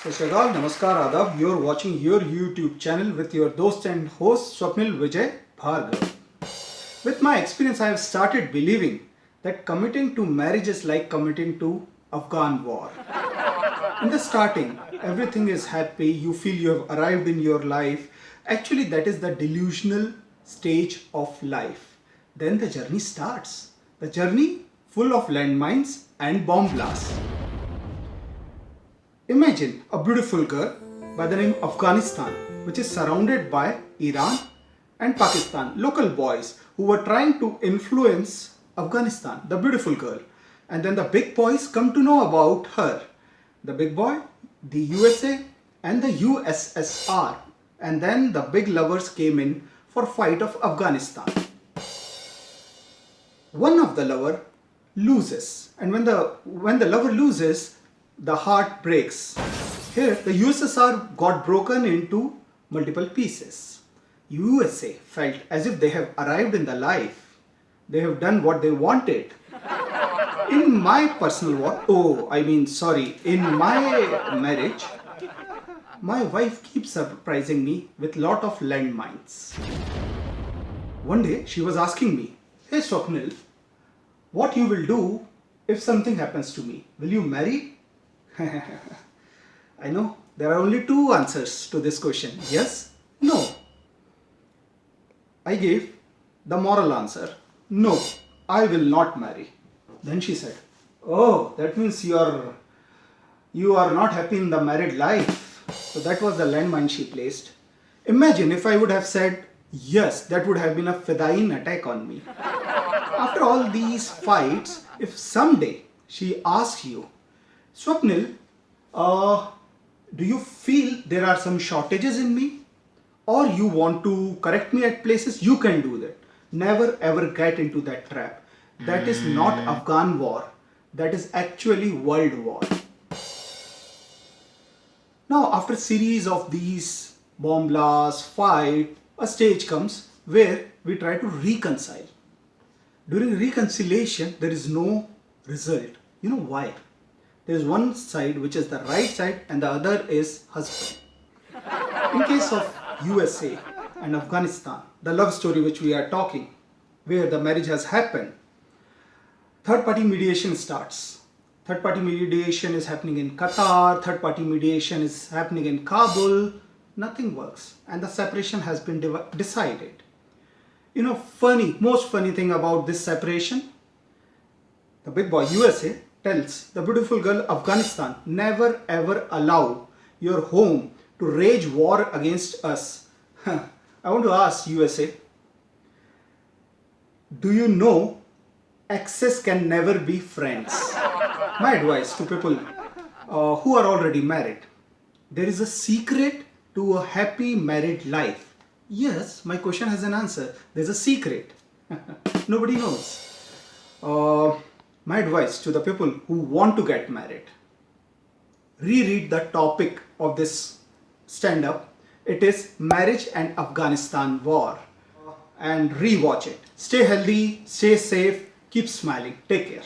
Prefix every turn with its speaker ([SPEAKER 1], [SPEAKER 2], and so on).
[SPEAKER 1] Shrigal, Namaskar, Adab. You're watching your YouTube channel with your dost and host Swapnil Vijay Bhargav. With my experience, I have started believing that committing to marriage is like committing to Afghan war. In the starting, everything is happy, you feel you have arrived in your life. Actually, that is the delusional stage of life. Then the journey starts. The journey full of landmines and bomb blasts. Imagine a beautiful girl by the name Afghanistan, which is surrounded by Iran and Pakistan, local boys who were trying to influence Afghanistan, the beautiful girl. And then the big boys come to know about her. The big boy, the USA and the USSR. And then the big lovers came in for fight of Afghanistan. One of the lover loses, and when the lover loses, the heart breaks. Here, the USSR got broken into multiple pieces. USA felt as if they have arrived in the life. They have done what they wanted. In my personal in my marriage, my wife keeps surprising me with lot of landmines. One day, she was asking me, "Hey Swapnil, what you will do if something happens to me? Will you marry?" I know there are only two answers to this question. Yes, no. I gave the moral answer. No, I will not marry. Then she said, "Oh, that means you are not happy in the married life." So that was the landmine she placed. Imagine if I would have said yes, that would have been a Fedayeen attack on me. After all these fights, if someday she asks you, "Swapnil, do you feel there are some shortages in me? Or you want to correct me at places?" You can do that. Never ever get into that trap. That is not Afghan war. That is actually world war. Now, after a series of these bomb blasts, fight, a stage comes where we try to reconcile. During reconciliation, there is no result. You know why? There is one side which is the right side and the other is husband. In case of USA and Afghanistan, the love story which we are talking, where the marriage has happened, third party mediation starts. Third party mediation is happening in Qatar, third party mediation is happening in Kabul. Nothing works and the separation has been decided. You know, most funny thing about this separation, the big boy USA tells the beautiful girl Afghanistan, "Never ever allow your home to rage war against us." I want to ask USA, do you know exes can never be friends? My advice to people who are already married, there is a secret to a happy married life. Yes, my question has an answer. There's a secret. Nobody knows. My advice to the people who want to get married, reread the topic of this stand-up. It is Marriage and Afghanistan War, and rewatch it. Stay healthy, stay safe, keep smiling. Take care.